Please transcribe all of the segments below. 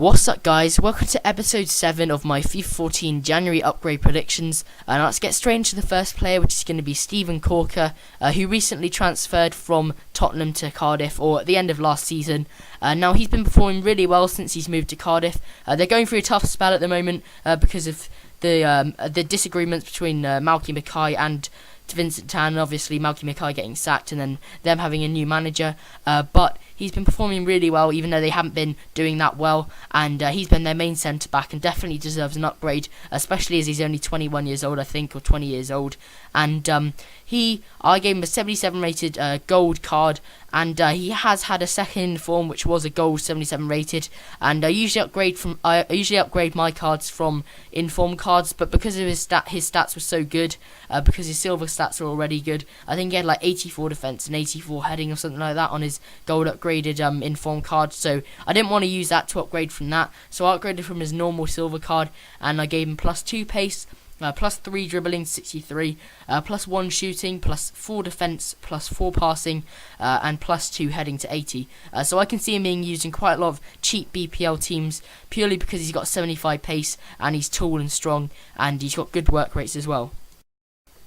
What's up guys, welcome to episode 7 of my FIFA 14 January upgrade predictions, and let's get straight into the first player, which is going to be Steven Corker, who recently transferred from Tottenham to Cardiff, or at the end of last season. Now he's been performing really well since he's moved to Cardiff. They're going through a tough spell at the moment because of the disagreements between Malky Mackay and Vincent Tan, and obviously Malky Mackay getting sacked and then them having a new manager, but he's been performing really well even though they haven't been doing that well, and he's been their main centre back and definitely deserves an upgrade, especially as he's only 21 years old I think, or 20 years old, and I gave him a 77 rated gold card, and he has had a second form which was a gold 77 rated, and I usually upgrade my cards from inform cards, but because of his stats were so good, because his silver stats are already good, I think he had like 84 defense and 84 heading or something like that on his gold upgraded inform card, so I didn't want to use that to upgrade from that, so I upgraded from his normal silver card, and I gave him +2 pace, +3 dribbling 63, +1 shooting, +4 defense, +4 passing, and +2 heading to 80. So I can see him being used in quite a lot of cheap BPL teams purely because he's got 75 pace and he's tall and strong and he's got good work rates as well.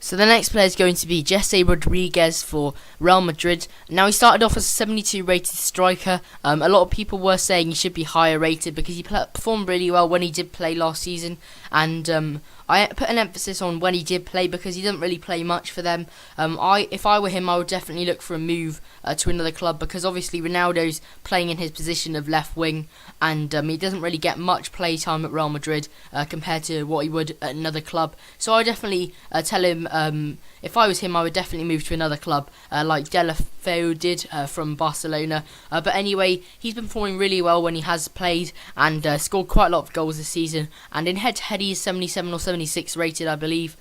So the next player is going to be Jese Rodriguez for Real Madrid. Now he started off as a 72 rated striker. A lot of people were saying he should be higher rated because he performed really well when he did play last season, and I put an emphasis on when he did play because he didn't really play much for them. If I were him, I would definitely look for a move to another club, because obviously Ronaldo's playing in his position of left wing, and he doesn't really get much play time at Real Madrid compared to what he would at another club. So I definitely tell him, if I was him, I would definitely move to another club like De La Feu did from Barcelona. But anyway, he's been performing really well when he has played, and scored quite a lot of goals this season, and in head-to-head he is 77 or 76 rated I believe,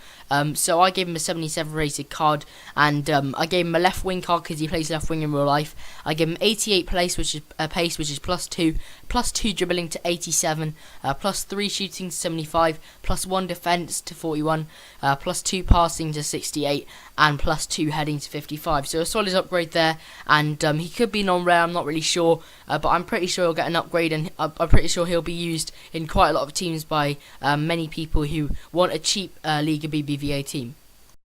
so I gave him a 77 rated card, and I gave him a left wing card because he plays left wing in real life. I gave him 88 pace, which is +2 dribbling to 87, +3 shooting to 75, +1 defense to 41, +2 passing to 68, and +2 heading to 55. So a solid upgrade there, and he could be non-rare, I'm not really sure, but I'm pretty sure he'll get an upgrade, and I'm pretty sure he'll be used in quite a lot of teams by many people who want a cheap Liga BBVA team.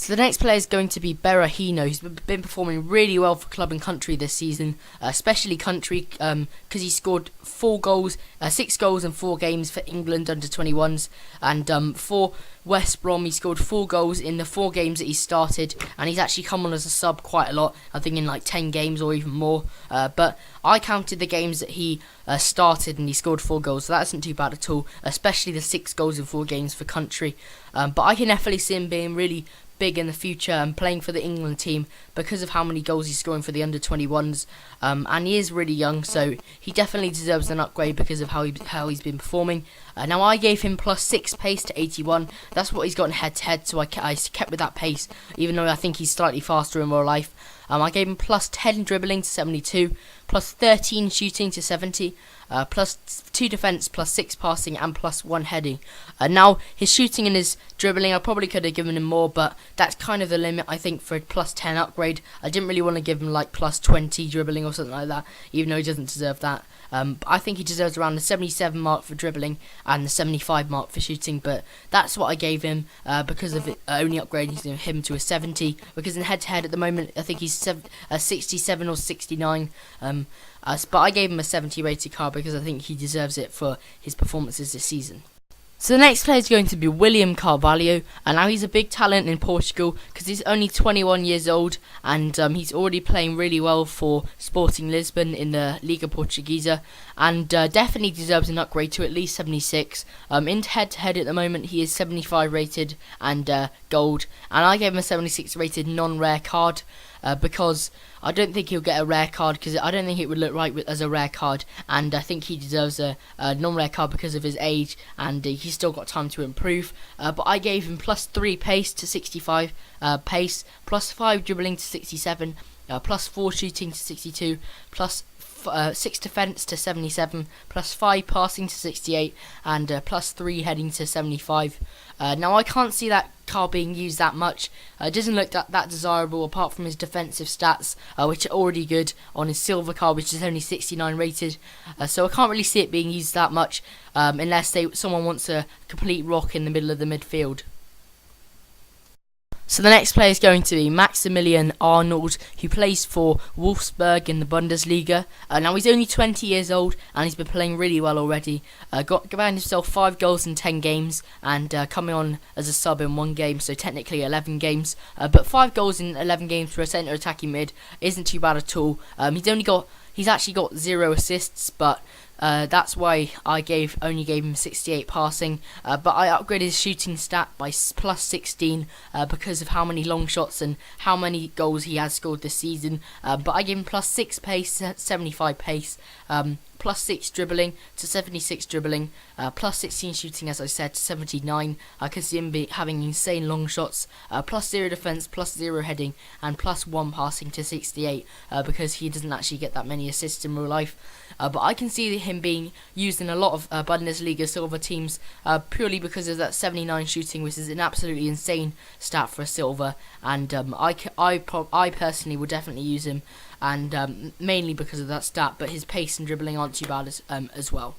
So the next player is going to be Berahino, who's been performing really well for club and country this season, especially country, because he scored 6 goals in 4 games for England under 21s, and for West Brom he scored 4 goals in the 4 games that he started, and he's actually come on as a sub quite a lot, I think in like 10 games or even more, but I counted the games that he started and he scored 4 goals, so that isn't too bad at all, especially the 6 goals in 4 games for country, but I can definitely see him being really big in the future and playing for the England team because of how many goals he's scoring for the under 21s, and he is really young, so he definitely deserves an upgrade because of how he's been performing. Now I gave him +6 pace to 81. That's what he's got in head-to-head, so I kept with that pace even though I think he's slightly faster in real life. I gave him +10 dribbling to 72, +13 shooting to 70, +2 defense, +6 passing, and +1 heading. Now his shooting and his dribbling, I probably could have given him more, but that's kind of the limit I think for a +10 upgrade. I didn't really want to give him like +20 dribbling or something like that, even though he doesn't deserve that. But I think he deserves around the 77 mark for dribbling and the 75 mark for shooting, but that's what I gave him because of it, only upgrading him to a 70, because in head-to-head at the moment I think he's 67 or 69, but I gave him a 70 rated card because I think he deserves it for his performances this season. So the next player is going to be William Carvalho, and now he's a big talent in Portugal because he's only 21 years old, and he's already playing really well for Sporting Lisbon in the Liga Portuguesa, and definitely deserves an upgrade to at least 76. In head-to-head at the moment he is 75 rated and gold, and I gave him a 76 rated non-rare card because I don't think he'll get a rare card, because I don't think it would look right as a rare card, and I think he deserves a non-rare card because of his age, and he's still got time to improve. But I gave him +3 pace to 65 pace, +5 dribbling to 67, +4 shooting to 62, +6 defense to 77, +5 passing to 68, and +3 heading to 75. Now I can't see that card being used that much. It doesn't look that desirable apart from his defensive stats, which are already good on his silver card, which is only 69 rated. So I can't really see it being used that much unless someone wants a complete rock in the middle of the midfield. So the next player is going to be Maximilian Arnold, who plays for Wolfsburg in the Bundesliga. Now he's only 20 years old and he's been playing really well already. Got himself 5 goals in 10 games and coming on as a sub in 1 game, so technically 11 games. But 5 goals in 11 games for a centre attacking mid isn't too bad at all. He's actually got 0 assists, but that's why I only gave him 68 passing, but I upgraded his shooting stat by plus 16 because of how many long shots and how many goals he has scored this season. But I gave him plus 6 pace, 75 pace, plus 6 dribbling to 76 dribbling, plus 16 shooting, as I said, to 79. I can see him having insane long shots, plus 0 defense, plus 0 heading, and plus 1 passing to 68 because he doesn't actually get that many assists in real life. But I can see him being used in a lot of Bundesliga silver teams purely because of that 79 shooting, which is an absolutely insane stat for a silver. And I personally would definitely use him, and mainly because of that stat. But his pace and dribbling aren't too bad as well.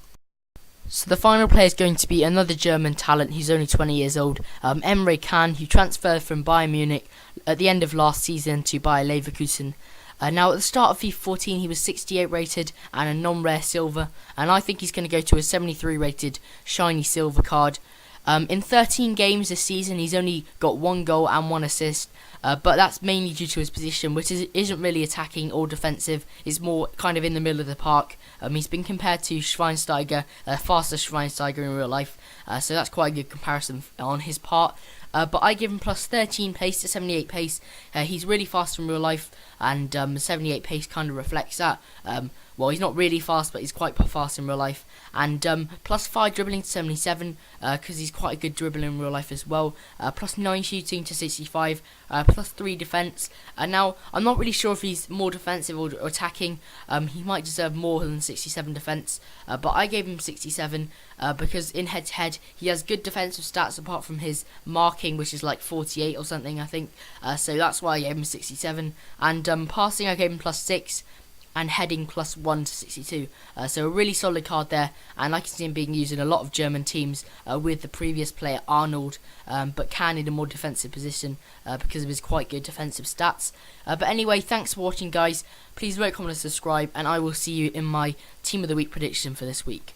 So the final player is going to be another German talent. He's only 20 years old, Emre Can, who transferred from Bayern Munich at the end of last season to Bayer Leverkusen. Now, at the start of FIFA 14, he was 68 rated and a non-rare silver, and I think he's going to go to a 73 rated shiny silver card. In 13 games this season, he's only got 1 goal and 1 assist, but that's mainly due to his position, which isn't really attacking or defensive. It's more kind of in the middle of the park. He's been compared to Schweinsteiger, faster Schweinsteiger in real life, so that's quite a good comparison on his part. But I give him plus 13 pace to 78 pace. He's really fast in real life, and 78 pace kind of reflects that. Well, he's not really fast, but he's quite fast in real life. And plus 5 dribbling to 77, because he's quite a good dribbler in real life as well. Plus 9 shooting to 65, plus 3 defence. Now, I'm not really sure if he's more defensive or attacking. He might deserve more than 67 defence, but I gave him 67 because in head-to-head, he has good defensive stats apart from his marking, which is like 48 or something, I think. So that's why I gave him 67. And passing, I gave him plus 6. And heading plus 1 to 62. So a really solid card there, and I can see him being used in a lot of German teams with the previous player Arnold, but Can in a more defensive position because of his quite good defensive stats. But anyway, thanks for watching, guys. Please rate, comment and subscribe, and I will see you in my Team of the Week prediction for this week.